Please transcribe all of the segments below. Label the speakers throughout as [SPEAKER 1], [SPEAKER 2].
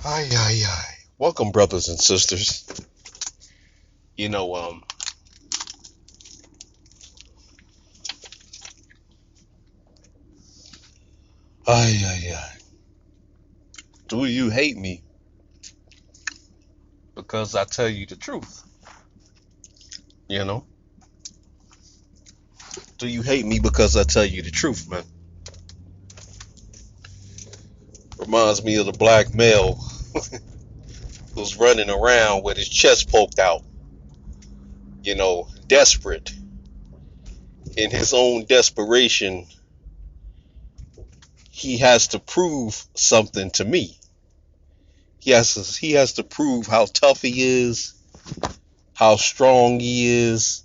[SPEAKER 1] Hi, hi, hi. Welcome, brothers and sisters. You know, um, hi, hi, hi. Do you hate me because I tell you the truth? You know, do you hate me because I tell you the truth, man? Reminds me of the black male who's running around with his chest poked out, desperate. In his own desperation, he has to prove something to me. He has to prove how tough he is, how strong he is,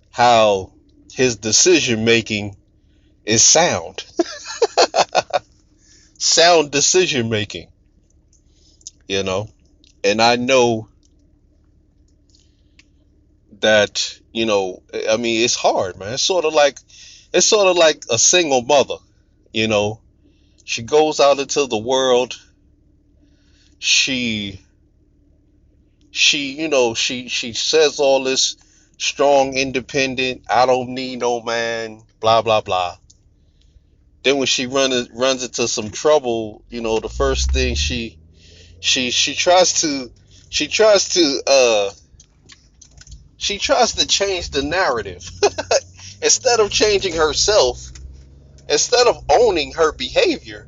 [SPEAKER 1] how his decision making is sound. Sound decision making, you know. And I know that, I mean, it's hard, man. It's sort of like a single mother, you know. She goes out into the world. She she says all this strong, independent, I don't need no man, blah blah blah. Then when she runs into some trouble, the first thing she tries to she tries to change the narrative. Instead of changing herself, instead of owning her behavior,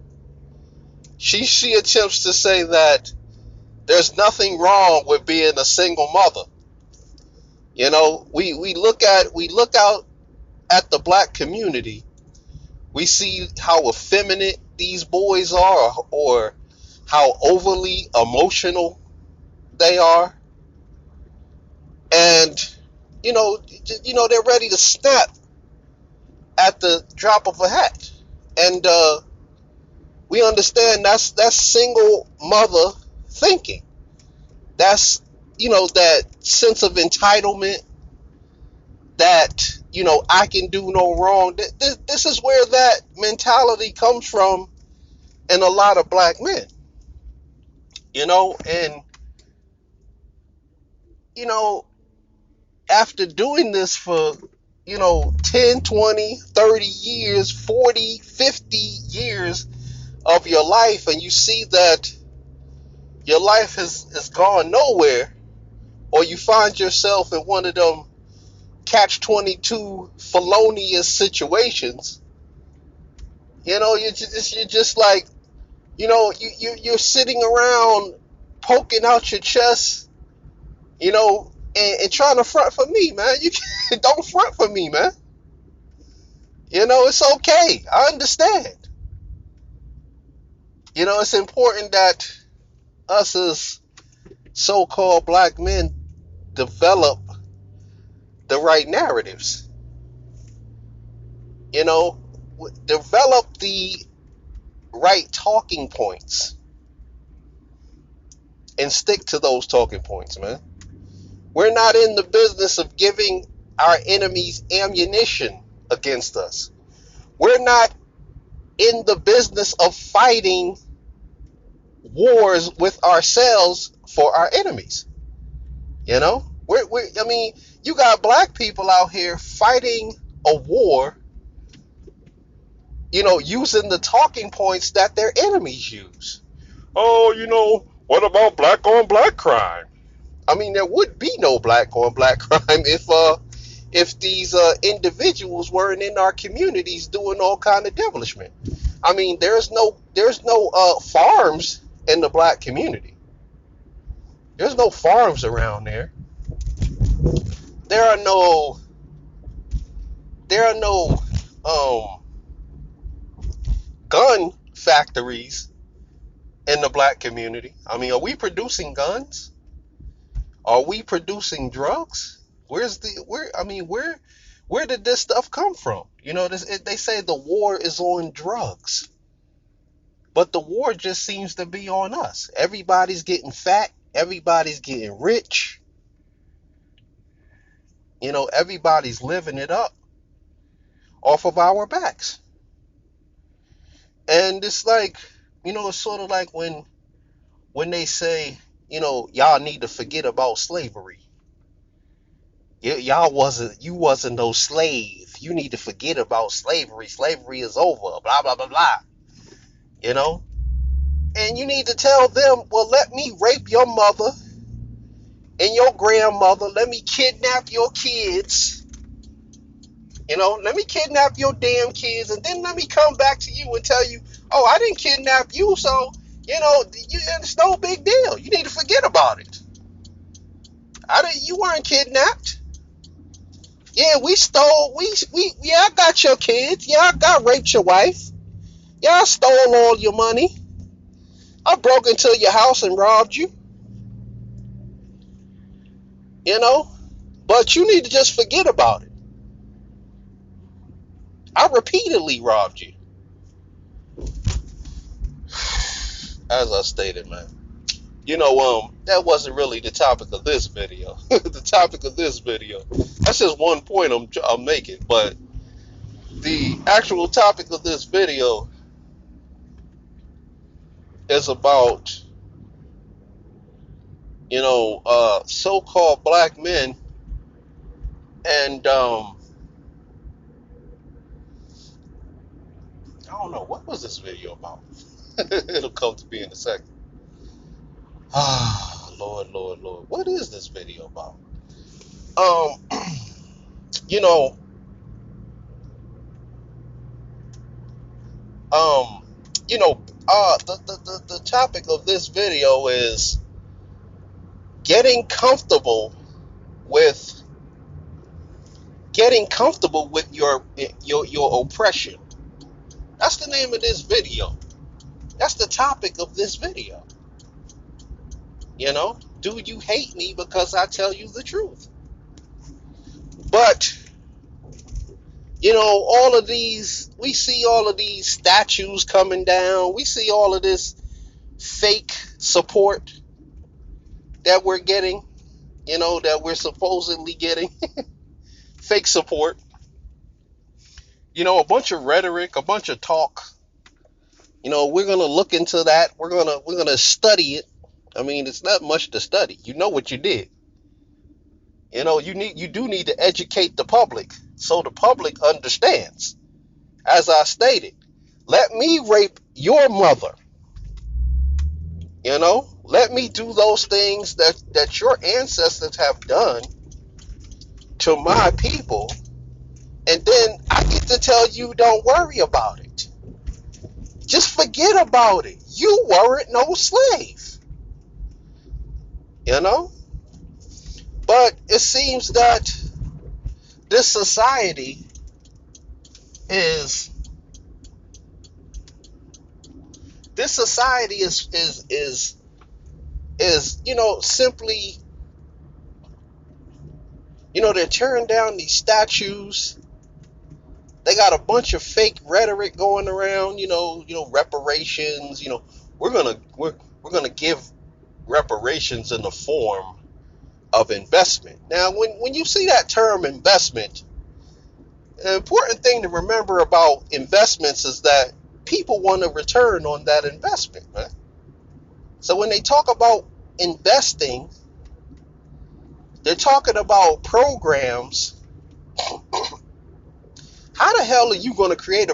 [SPEAKER 1] she attempts to say that there's nothing wrong with being a single mother. We look out at the black community. We see how effeminate these boys are, or how overly emotional they are, and they're ready to snap at the drop of a hat. And we understand that's single mother thinking. That's that sense of entitlement, that I can do no wrong. This is where that mentality comes from in a lot of black men. And you know after doing this for 10, 20, 30 years, 40, 50 years of your life, and you see that your life has gone nowhere, or you find yourself in one of them catch 22 felonious situations. You're just like, you're sitting around poking out your chest, and trying to front for me, man. You don't front for me, man. It's okay. I understand. It's important that us as so-called black men develop the right narratives. You know, develop the right talking points and stick to those talking points, man. We're not in the business of giving our enemies ammunition against us. We're not in the business of fighting wars with ourselves for our enemies. I mean, you got black people out here fighting a war, using the talking points that their enemies use. Oh, what about black on black crime? I mean, there would be no black on black crime if these individuals weren't in our communities doing all kind of devilishment. I mean, there's no farms in the black community. There's no farms around there. There are no there are no gun factories in the black community. I mean, are we producing guns? Are we producing drugs? Where did this stuff come from? They say the war is on drugs, but the war just seems to be on us. Everybody's getting fat, everybody's getting rich, everybody's living it up off of our backs. And it's like, it's sort of like when when they say, y'all need to forget about slavery. You wasn't no slave. You need to forget about slavery. Slavery is over. Blah blah blah blah. You know, and you need to tell them, well, let me rape your mother and your grandmother. Let me kidnap your kids. Let me kidnap your damn kids, and then let me come back to you and tell you, oh, I didn't kidnap you, so it's no big deal. You need to forget about it. You weren't kidnapped. Yeah, we stole. Yeah, I got your kids. Yeah, I got raped your wife. Yeah, I stole all your money. I broke into your house and robbed you. But you need to just forget about it. I repeatedly robbed you. As I stated, man. That wasn't really the topic of this video. The topic of this video, that's just one point I'm making. But the actual topic of this video is about, so-called black men, and I don't know, what was this video about? It'll come to me in a second. Ah, Lord, Lord, Lord. What is this video about? Um, you know, um, the topic of this video is getting comfortable with your oppression. That's the name of this video. That's the topic of this video. Do you hate me because I tell you the truth? But we see all of these statues coming down. We see all of this fake support that we're getting, that we're supposedly getting. Fake support. A bunch of rhetoric, a bunch of talk. We're gonna look into that. We're gonna study it. I mean, it's not much to study. You know what you did. You do need to educate the public so the public understands. As I stated, let me rape your mother. Let me do those things that your ancestors have done to my people, and then I get to tell you, don't worry about it. Just forget about it. You weren't no slave. But it seems that this society is simply, they're tearing down these statues. They got a bunch of fake rhetoric going around, reparations. We're gonna give reparations in the form of investment. Now, when you see that term investment, an important thing to remember about investments is that people want a return on that investment, right? So when they talk about investing, they're talking about programs. How the hell are you going to create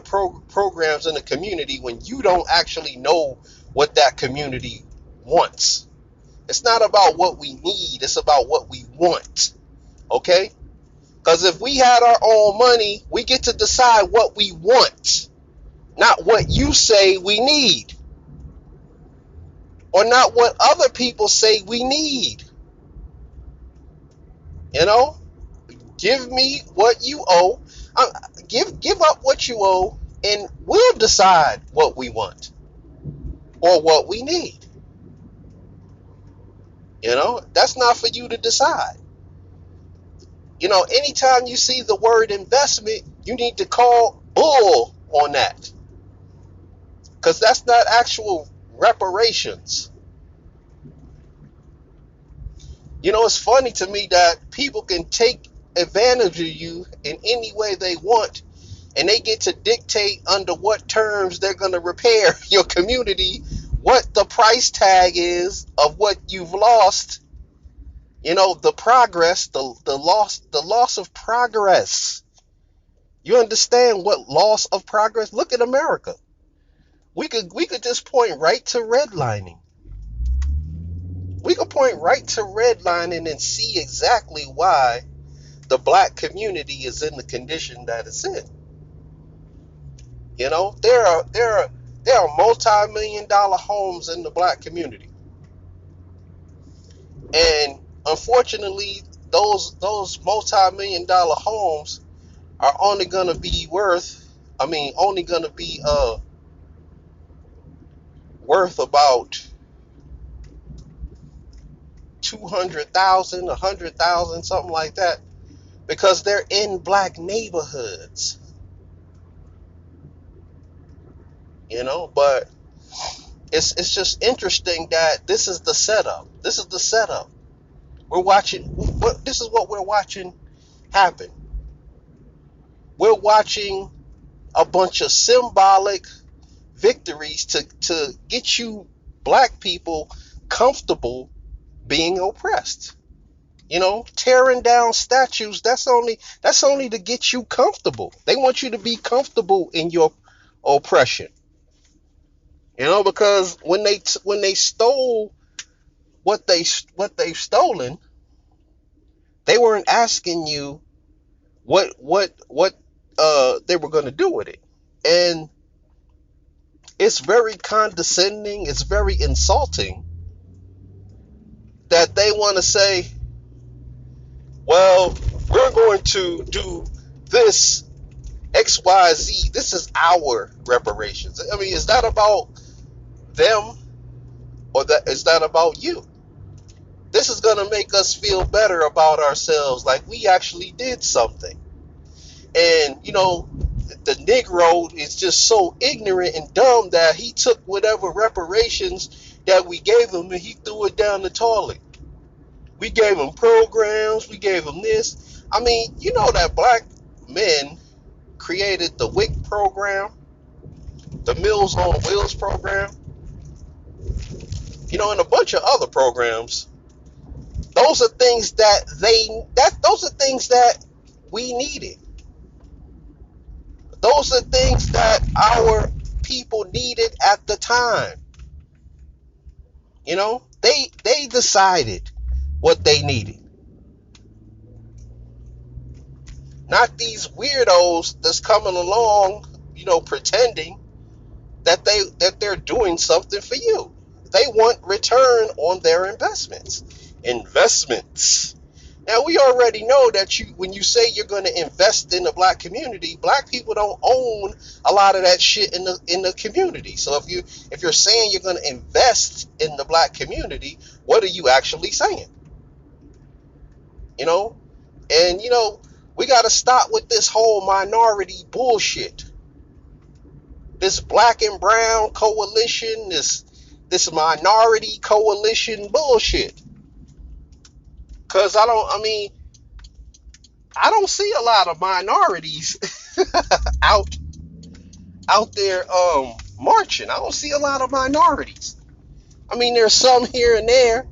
[SPEAKER 1] programs in a community when you don't actually know what that community wants? It's not about what we need, it's about what we want. Okay? Because if we had our own money, we get to decide what we want, not what you say we need, or not what other people say we need. Give me what you owe. Give up what you owe, and we'll decide what we want or what we need. That's not for you to decide. Anytime you see the word investment, you need to call bull on that, because that's not actual reparations. It's funny to me that people can take advantage of you in any way they want, and they get to dictate under what terms they're going to repair your community what the price tag is of what you've lost. The progress, the loss of progress. You understand what loss of progress? Look at America. We could just point right to redlining. We could point right to redlining and see exactly why the black community is in the condition that it's in. There are multi-million-dollar homes in the black community, and unfortunately, those multi-million-dollar homes are only gonna be worth about 200,000, 100,000, something like that, because they're in black neighborhoods. But it's just interesting that this is the setup. This is the setup. We're watching. This is what we're watching happen. We're watching a bunch of symbolic victories to get you black people comfortable being oppressed. Tearing down statues, that's only to get you comfortable. They want you to be comfortable in your oppression. Because when they stole what they've stolen, they weren't asking you what they were going to do with it. And it's very condescending, it's very insulting that they want to say, well, we're going to do this XYZ. This is our reparations. I mean, is that about them, or is that about you? This is going to make us feel better about ourselves, like we actually did something. And the Negro is just so ignorant and dumb that he took whatever reparations that we gave him and he threw it down the toilet. We gave him programs, we gave him this. I mean, that black men created the WIC program, the Meals on Wheels program, and a bunch of other programs. Those are things that we needed. Those are things that our people needed at the time. They decided what they needed. Not these weirdos that's coming along, pretending that they're doing something for you. They want return on their investments. Now, we already know that when you say you're going to invest in the black community, black people don't own a lot of that shit in the community. So if you're saying you're going to invest in the black community, what are you actually saying? And we got to stop with this whole minority bullshit. This black and brown coalition, this minority coalition bullshit. Because I don't see a lot of minorities out there marching. I don't see a lot of minorities. I mean, there's some here and there,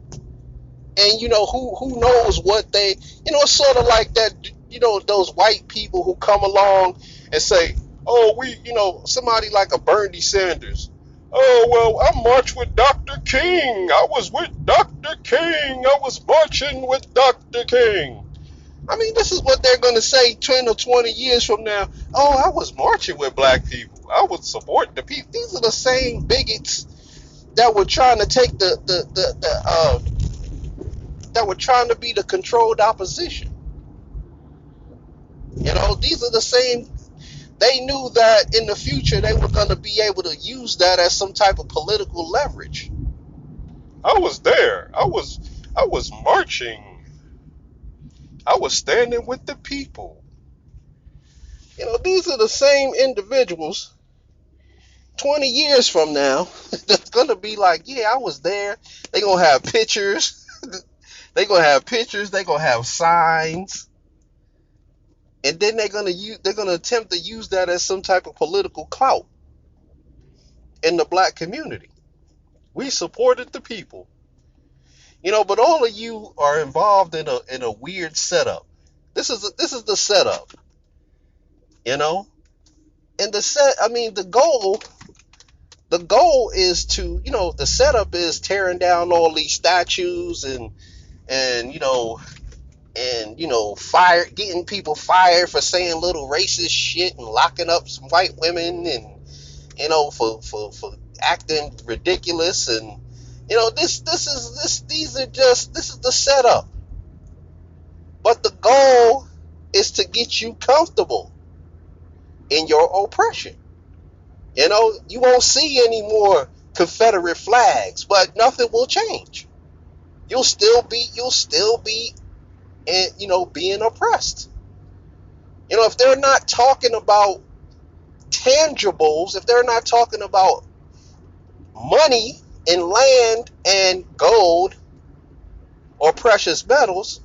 [SPEAKER 1] and who knows what they, it's sort of like that, those white people who come along and say, oh, somebody like a Bernie Sanders. Oh, well, I marched with Dr. King. I was with Dr. King. I was marching with Dr. King. I mean, this is what they're going to say 10 or 20 years from now. Oh, I was marching with black people. I would support the people. These are the same bigots that were trying to take that were trying to be the controlled opposition. These are the same. They knew that in the future they were going to be able to use that as some type of political leverage. I was there. I was marching. I was standing with the people. These are the same individuals 20 years from now that's going to be like, yeah, I was there. They're going to have pictures. They're going to have signs. And then they're going to attempt to use that as some type of political clout in the black community. We supported the people. But all of you are involved in a weird setup. This is the setup, you know? And the goal is to, the setup is tearing down all these statues and fire getting people fired for saying little racist shit and locking up some white women and for acting ridiculous and this is the setup. But the goal is to get you comfortable in your oppression. You won't see any more Confederate flags, but nothing will change. You'll still be being oppressed. If they're not talking about tangibles, if they're not talking about money and land and gold or precious metals,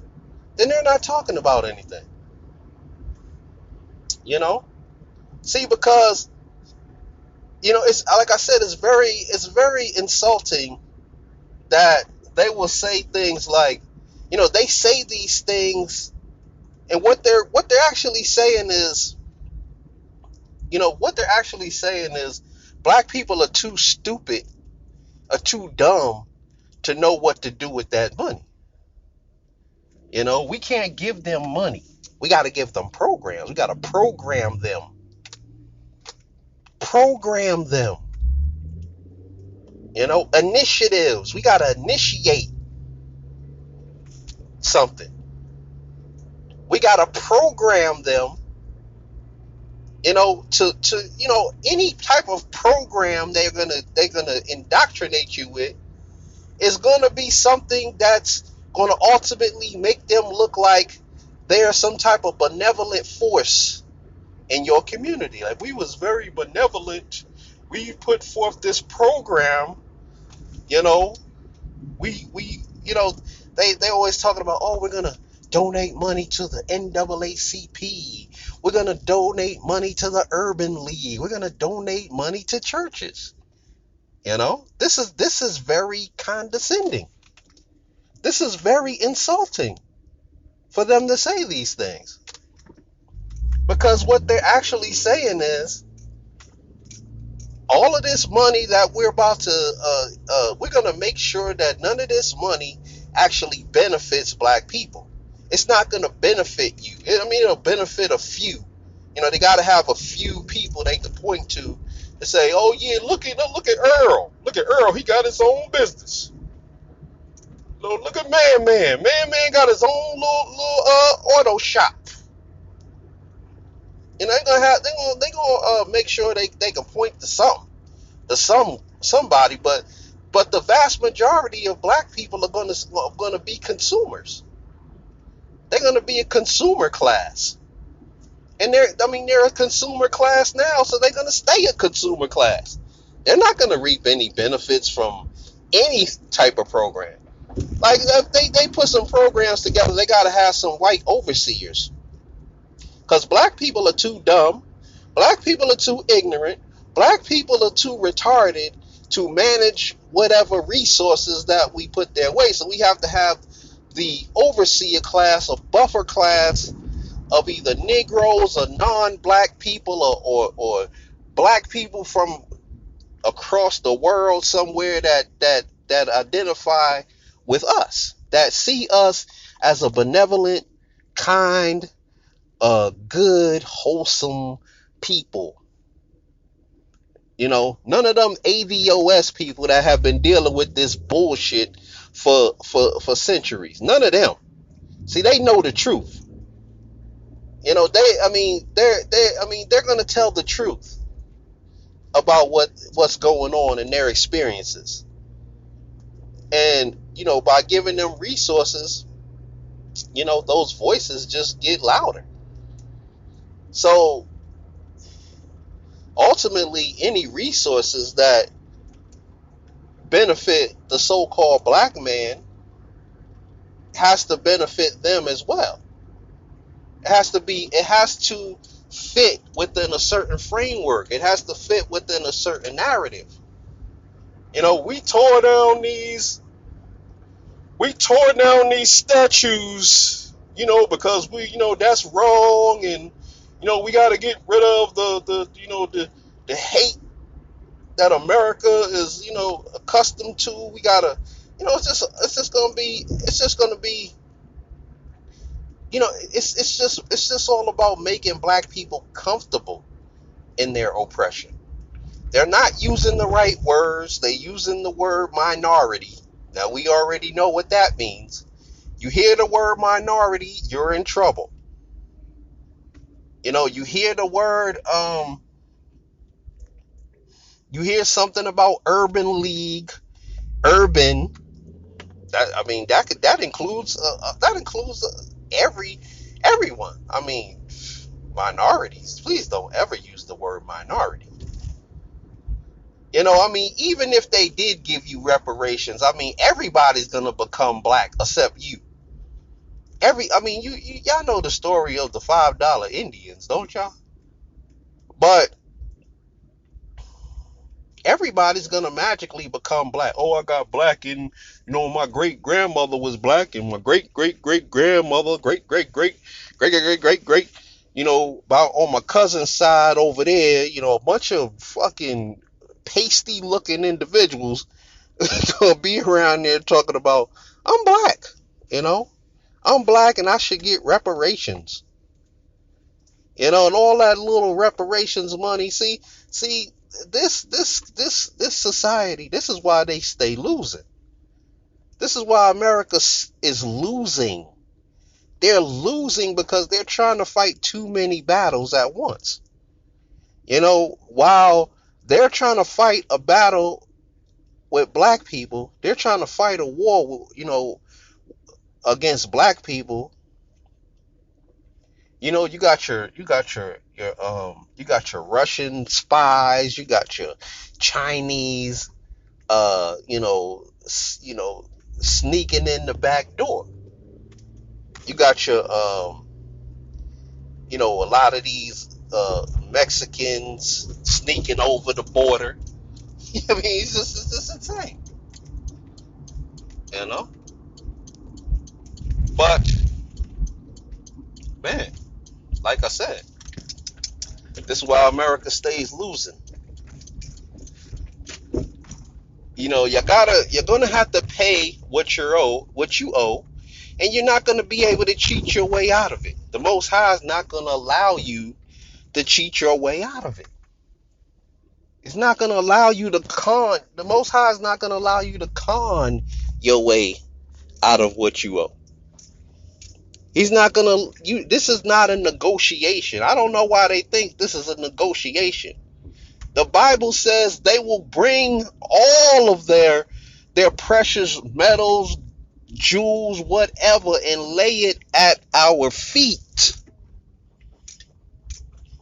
[SPEAKER 1] then they're not talking about anything. See, because it's like I said, it's very insulting that they will say things like, they say these things, and what they're actually saying is, black people are too stupid, are too dumb to know what to do with that money. We can't give them money. We got to give them programs. We got to program them. Program them. Initiatives. We got to initiate something. We got to program them, to any type of program they're gonna indoctrinate you with is gonna be something that's gonna ultimately make them look like they're some type of benevolent force in your community. Like, we was very benevolent. We put forth this program, they always talking about, oh, we're gonna donate money to the NAACP. We're gonna donate money to the Urban League. We're gonna donate money to churches. This is very condescending. This is very insulting for them to say these things, because what they're actually saying is, all of this money that we're about to, we're going to make sure that none of this money actually benefits black people. It's not going to benefit you. It'll benefit a few. They got to have a few people they can point to say, oh yeah, look at Earl. Look at Earl. He got his own business. Look at Man. Man got his own little auto shop. They're gonna make sure they can point to somebody, but the vast majority of black people are gonna be consumers. They're gonna be a consumer class, and they're a consumer class now, so they're gonna stay a consumer class. They're not gonna reap any benefits from any type of program. Like, they put some programs together, they gotta have some white overseers. Because black people are too dumb, black people are too ignorant, black people are too retarded to manage whatever resources that we put their way. So we have to have the overseer class, a buffer class of either Negroes or non-black people or black people from across the world somewhere that identify with us, that see us as a benevolent, kind, good, wholesome people. None of them AVOS people that have been dealing with this bullshit for centuries. None of them. See, they know the truth. They're gonna tell the truth about what's going on in their experiences. And, by giving them resources, those voices just get louder. So ultimately, any resources that benefit the so-called black man has to benefit them as well. It has to fit within a certain framework. It has to fit within a certain narrative. You know, we tore down these statues, you know, because that's wrong, and we got to get rid of the hate that America is, accustomed to. We got to, it's just going to be, it's just all about making black people comfortable in their oppression. They're not using the right words. They're using the word minority. Now, we already know what that means. You hear the word minority, you're in trouble. You hear the word, you hear something about urban league, urban. That includes everyone. I mean, minorities. Please don't ever use the word minority. Even if they did give you reparations, everybody's gonna become black except you. Y'all know the story of the $5 Indians, don't y'all? But everybody's gonna magically become black. Oh, I got black, and my great grandmother was black, and my great great great grandmother, great great great great great great great great, about on my cousin's side over there, a bunch of fucking pasty looking individuals gonna be around there talking about I'm black, you know, I'm black and I should get reparations. And all that little reparations money. See, this society. This is why they stay losing. This is why America is losing. They're losing because they're trying to fight too many battles at once. While they're trying to fight a battle with black people, they're trying to fight a war, against black people. You got your Russian spies, you got your Chinese, sneaking in the back door. You got a lot of these Mexicans sneaking over the border. It's just insane, you know. But man, like I said, this is why America stays losing. You're gonna have to pay what you owe, and you're not gonna be able to cheat your way out of it. The Most High is not gonna allow you to cheat your way out of it. It's not gonna allow you to con. The Most High is not gonna allow you to con your way out of what you owe. He's not gonna. This is not a negotiation. I don't know why they think this is a negotiation. The Bible says they will bring all of their precious metals, jewels, whatever, and lay it at our feet.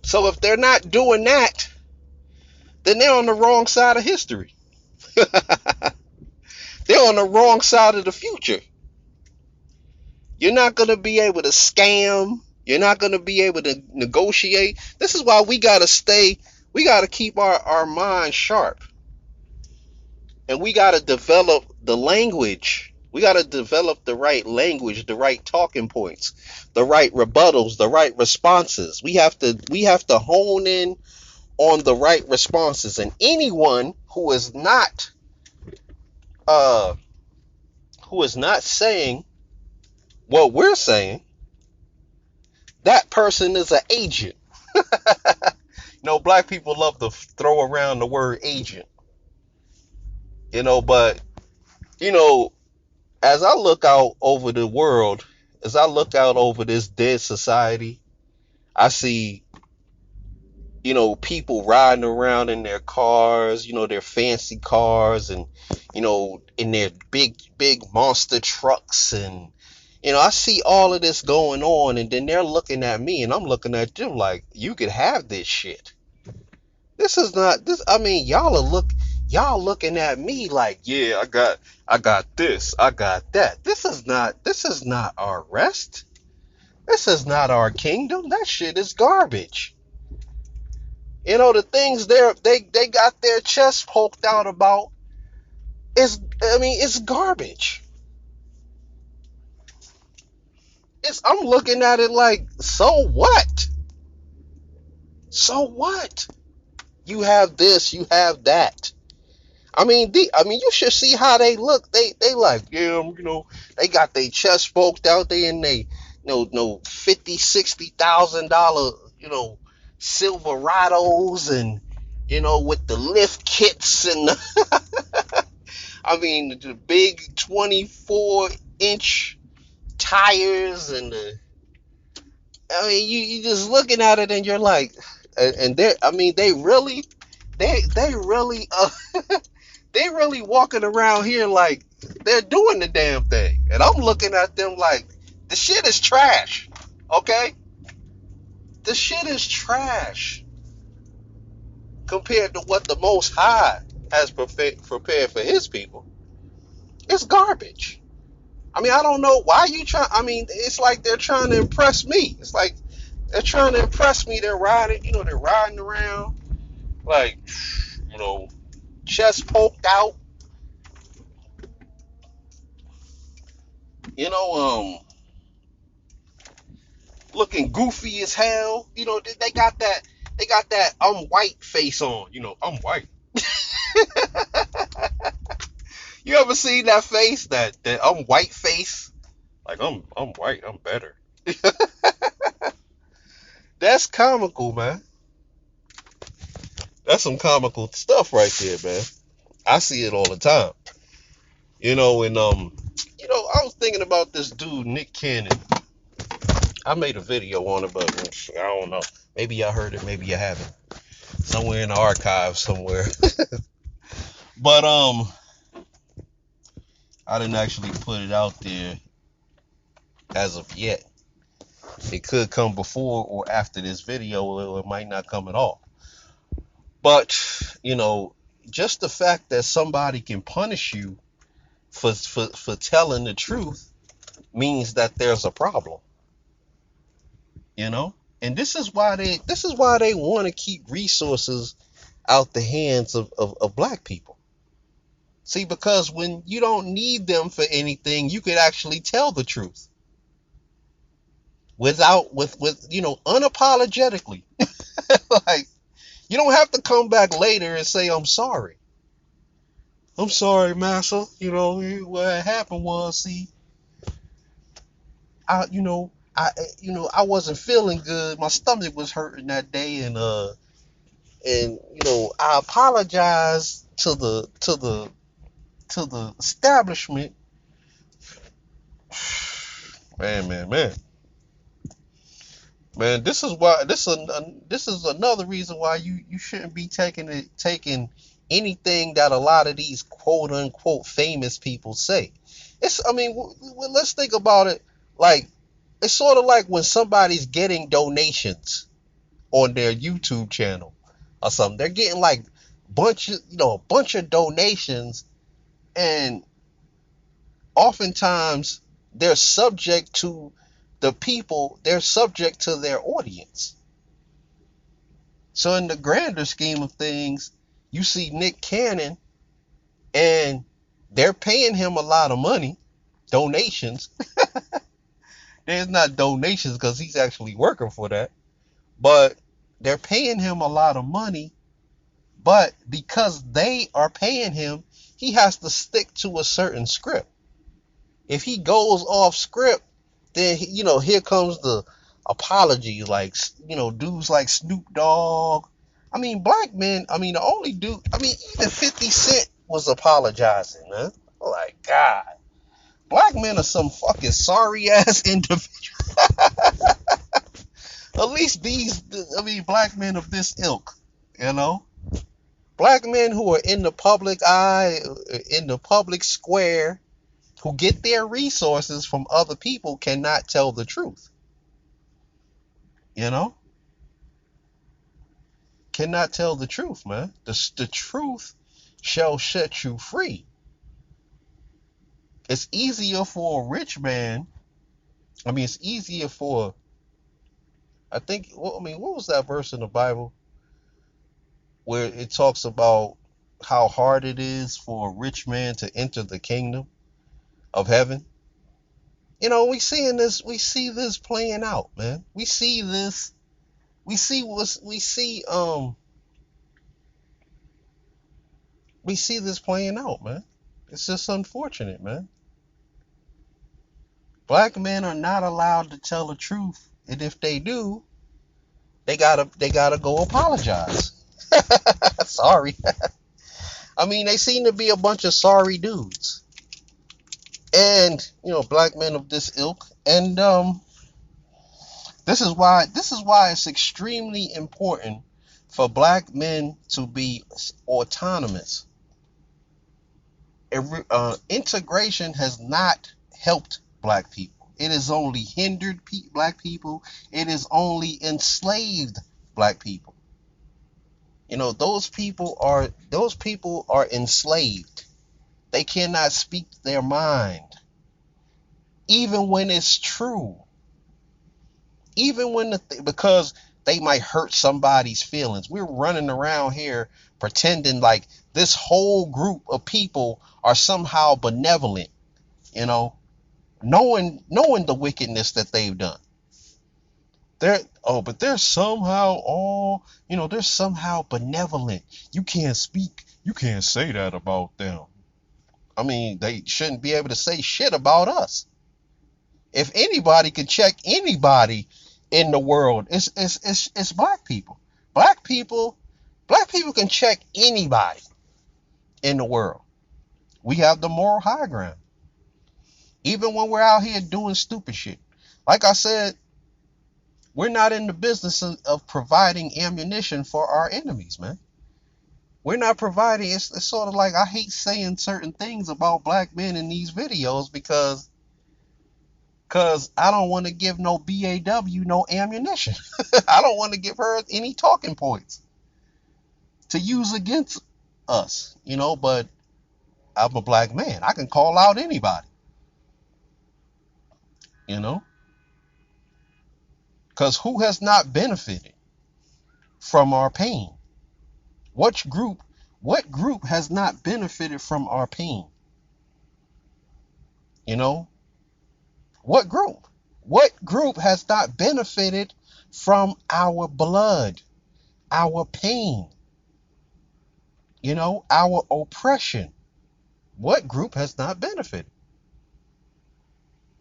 [SPEAKER 1] So if they're not doing that, then they're on the wrong side of history. They're on the wrong side of the future. You're not going to be able to scam. You're not going to be able to negotiate. This is why we got to keep our mind sharp. And we got to develop the language. We got to develop the right language, the right talking points, the right rebuttals, the right responses. We have to hone in on the right responses. And anyone who is not saying what we're saying, that person is an agent. Black people love to throw around the word agent. But as I look out over the world, as I look out over this dead society, I see, people riding around in their cars, their fancy cars, and, in their big, big monster trucks. And, I see all of this going on, and then they're looking at me, and I'm looking at them like, you could have this shit. This is not this. Y'all looking at me like, yeah, I got this, I got that. This is not our rest. This is not our kingdom. That shit is garbage. The things they got their chest poked out about. It's garbage. I'm looking at it like, so what? So what? You have this, you have that. You should see how they look. They like, yeah, they got their chest poked out. They in they, no $50,000, $60,000, Silverados, and with the lift kits and the big 24-inch tires and the. You just looking at it and you're like, and they really, they really, they really walking around here like they're doing the damn thing, and I'm looking at them like the shit is trash. Okay, the shit is trash compared to what the Most High has prepared for His people. It's garbage. I don't know why you try. It's like they're trying to impress me. It's like they're trying to impress me. They're riding, they're riding around like, you know, chest poked out, you know, looking goofy as hell. They got that I'm white face on. I'm white. You ever seen that face? That I'm white face? Like I'm white. I'm better. That's comical, man. That's some comical stuff right there, man. I see it all the time. And I was thinking about this dude, Nick Cannon. I made a video on it, but I don't know. Maybe y'all heard it, maybe you haven't. Somewhere in the archives somewhere. But I didn't actually put it out there as of yet. It could come before or after this video, or it might not come at all. But, just the fact that somebody can punish you for telling the truth means that there's a problem. And this is why they want to keep resources out the hands of black people. See, because when you don't need them for anything, you could actually tell the truth with unapologetically. Like, you don't have to come back later and say, I'm sorry. I'm sorry, massa. What happened was, see, I wasn't feeling good. My stomach was hurting that day, and I apologize to the establishment. Man, this is another reason why you shouldn't be taking anything that a lot of these quote unquote famous people say. Let's think about it. Like, it's sort of like when somebody's getting donations on their YouTube channel or something. They're getting like a bunch of donations, and oftentimes they're subject to they're subject to their audience. So in the grander scheme of things, you see Nick Cannon, and they're paying him a lot of money, donations. There's not donations because he's actually working for that, but they're paying him a lot of money. But because they are paying him, he has to stick to a certain script. If he goes off script, then here comes the apology, like dudes like Snoop Dogg. Black men. The only dude. Even 50 Cent was apologizing, man. Like, God, black men are some fucking sorry ass individuals. At least black men of this ilk, black men who are in the public eye, in the public square, who get their resources from other people, cannot tell the truth. Cannot tell the truth, man. The truth shall set you free. It's easier for a rich man. It's easier for, I think, what was that verse in the Bible where it talks about how hard it is for a rich man to enter the kingdom of heaven. We see this playing out, man. We see this playing out, man. It's just unfortunate, man. Black men are not allowed to tell the truth, and if they do, they gotta go apologize. Sorry. I mean, they seem to be a bunch of sorry dudes, and black men of this ilk, and this is why it's extremely important for black men to be autonomous. Integration has not helped black people. It has only hindered black people. It has only enslaved black people. Those people are enslaved. They cannot speak their mind, even when it's true. Even when because they might hurt somebody's feelings. We're running around here pretending like this whole group of people are somehow benevolent, knowing the wickedness that they've done. But they're somehow they're somehow benevolent. You can't say that about them. I mean, they shouldn't be able to say shit about us. If anybody can check anybody in the world, it's black people. Black people, black people can check anybody in the world. We have the moral high ground, even when we're out here doing stupid shit. Like I said, we're not in the business of providing ammunition for our enemies, man. We're not providing. It's sort of like I hate saying certain things about black men in these videos because I don't want to give no BAW no ammunition. I don't want to give her any talking points to use against us, but I'm a black man. I can call out anybody, you know, because who has not benefited from our pain? What group has not benefited from our pain? What group? What group has not benefited from our blood, our pain, our oppression? What group has not benefited?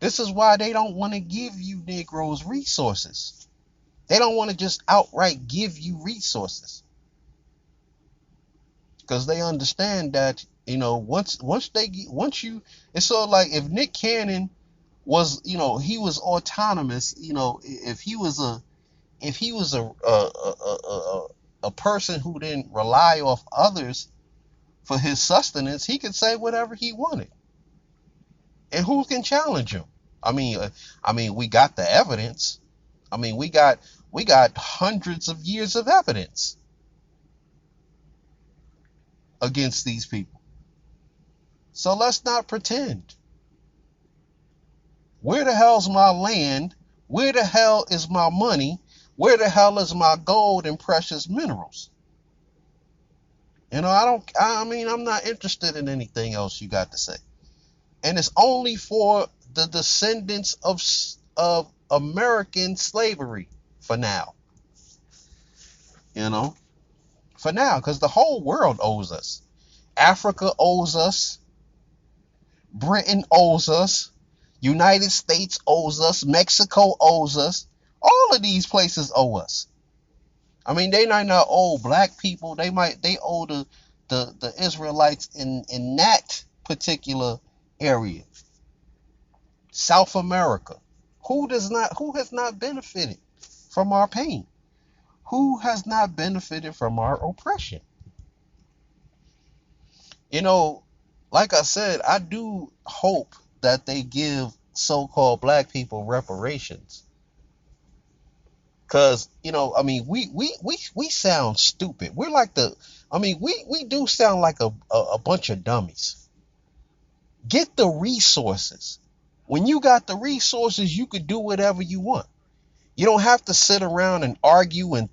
[SPEAKER 1] This is why they don't want to give you Negroes resources. They don't want to just outright give you resources. Because they understand that, once you, it's sort of like if Nick Cannon was, he was autonomous, if he was a person who didn't rely off others for his sustenance, he could say whatever he wanted. And who can challenge him? I mean, we got the evidence. I mean, we got hundreds of years of evidence against these people. So let's not pretend. Where the hell's my land? Where the hell is my money? Where the hell is my gold and precious minerals? I'm not interested in anything else you got to say. And it's only for the descendants of American slavery for now. For now, because the whole world owes us. Africa owes us. Britain owes us. United States owes us. Mexico owes us. All of these places owe us. I mean, they might not owe black people. They owe the Israelites in that particular area. South America. Who has not benefited from our pain? Who has not benefited from our oppression? Like I said, I do hope that they give so-called black people reparations. Cause we sound stupid. We're like we do sound like a bunch of dummies. Get the resources. When you got the resources, you could do whatever you want. You don't have to sit around and argue and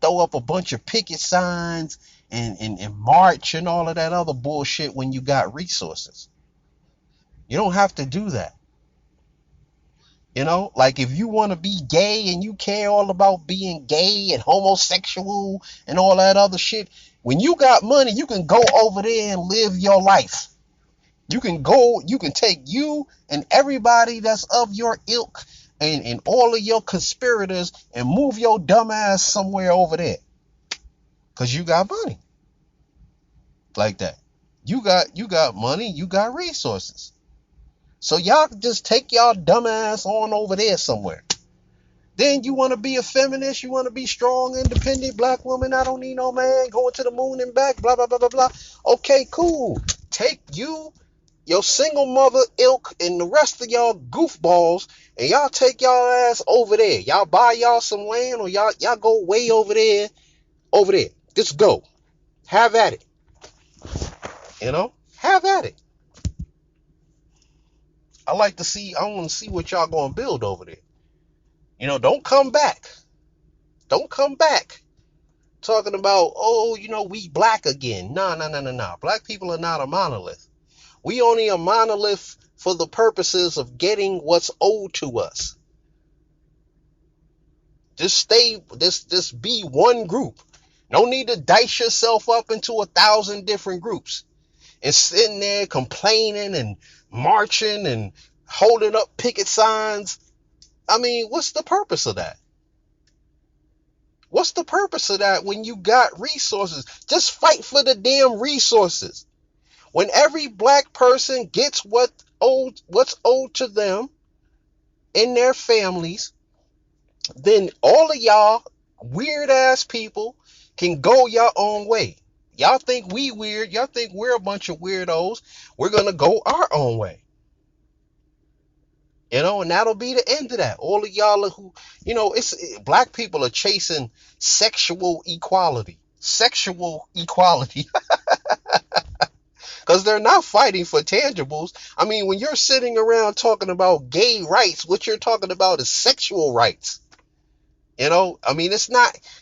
[SPEAKER 1] throw up a bunch of picket signs and march and all of that other bullshit when you got resources. You don't have to do that. Like if you want to be gay and you care all about being gay and homosexual and all that other shit, when you got money, you can go over there and live your life. You can take you and everybody that's of your ilk and all of your conspirators and move your dumb ass somewhere over there. Cause you got money. Like that. You got money, you got resources. So y'all just take y'all dumb ass on over there somewhere. Then you want to be a feminist, you want to be strong, independent black woman, I don't need no man, going to the moon and back, blah, blah, blah, blah, blah. Okay, cool. Take you, your single mother ilk, and the rest of y'all goofballs, and y'all take y'all ass over there. Y'all buy y'all some land, or y'all go way over there. Just go. Have at it. Have at it. I want to see what y'all gonna build over there. Don't come back. Don't come back talking about, we black again. Nah. Black people are not a monolith. We only a monolith for the purposes of getting what's owed to us. Just be one group. No need to dice yourself up into 1,000 different groups and sitting there complaining and marching and holding up picket signs. I mean, what's the purpose of that? What's the purpose of that when you got resources? Just fight for the damn resources. When every black person gets what's owed to them in their families, then all of y'all weird ass people can go your own way. Y'all think we weird. Y'all think we're a bunch of weirdos. We're going to go our own way. And that'll be the end of that. All of y'all who, black people are chasing sexual equality. Sexual equality. Because they're not fighting for tangibles. I mean, when you're sitting around talking about gay rights, what you're talking about is sexual rights. I mean,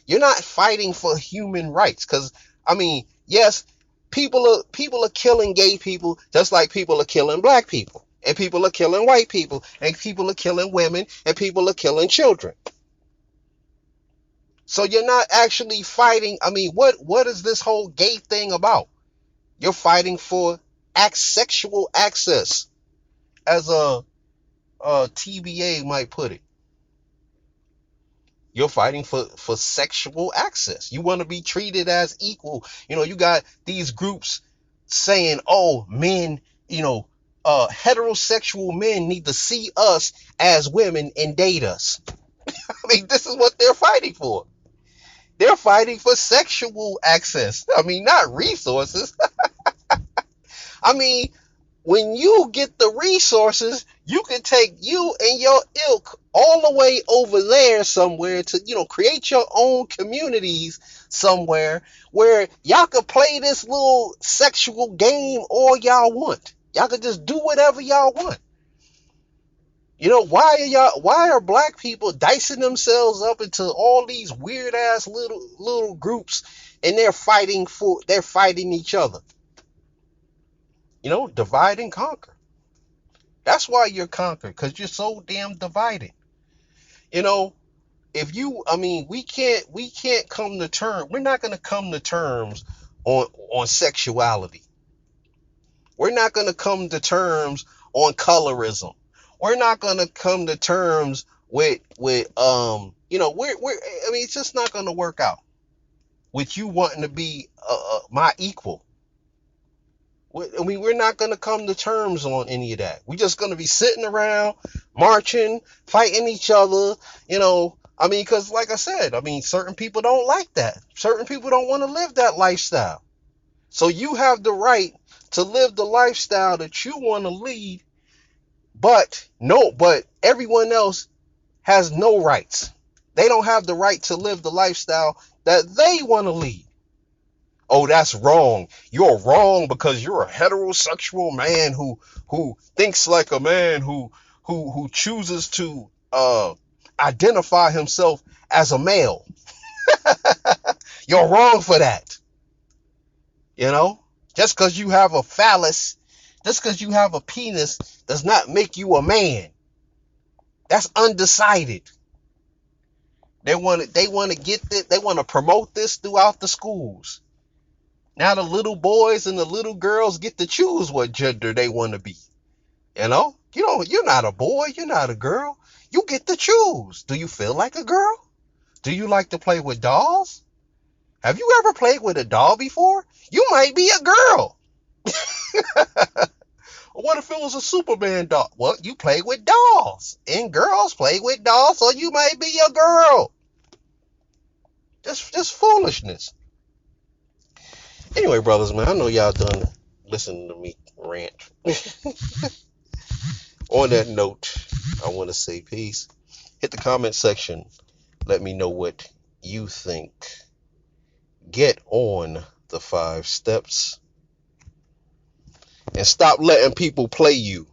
[SPEAKER 1] you're not fighting for human rights. Because, I mean, yes, people are killing gay people just like people are killing black people. And people are killing white people. And people are killing women. And people are killing children. So you're not actually fighting. I mean, what is this whole gay thing about? You're fighting for sexual access, as a TBA might put it. You're fighting for sexual access. You want to be treated as equal. You got these groups saying, oh, men, heterosexual men need to see us as women and date us. I mean, this is what they're fighting for. They're fighting for sexual access. I mean, not resources. I mean, when you get the resources, you can take you and your ilk all the way over there somewhere to, create your own communities somewhere where y'all could play this little sexual game all y'all want. Y'all could just do whatever y'all want. Why are black people dicing themselves up into all these weird ass little groups and they're fighting each other? Divide and conquer. That's why you're conquered, because you're so damn divided. We can't come to terms. We're not going to come to terms on sexuality. We're not going to come to terms on colorism. We're not going to come to terms with it's just not going to work out with you wanting to be my equal. I mean, we're not going to come to terms on any of that. We're just going to be sitting around, marching, fighting each other, because like I said, certain people don't like that. Certain people don't want to live that lifestyle. So you have the right to live the lifestyle that you want to lead, but everyone else has no rights. They don't have the right to live the lifestyle that they want to lead. Oh, that's wrong. You're wrong because you're a heterosexual man who thinks like a man who chooses to identify himself as a male. You're wrong for that. You know, just because you have a phallus, just because you have a penis, does not make you a man. That's undecided. They want to get this, they want to promote this throughout the schools. Now the little boys and the little girls get to choose what gender they want to be. You know, you're not a boy, you're not a girl. You get to choose. Do you feel like a girl? Do you like to play with dolls? Have you ever played with a doll before? You might be a girl. What if it was a Superman doll? Well, you play with dolls, and girls play with dolls, so you might be a girl. Just foolishness. Anyway, brothers, man, I know y'all done listening to me rant. On that note, I want to say peace. Hit the comment section. Let me know what you think. Get on the 5 steps and stop letting people play you.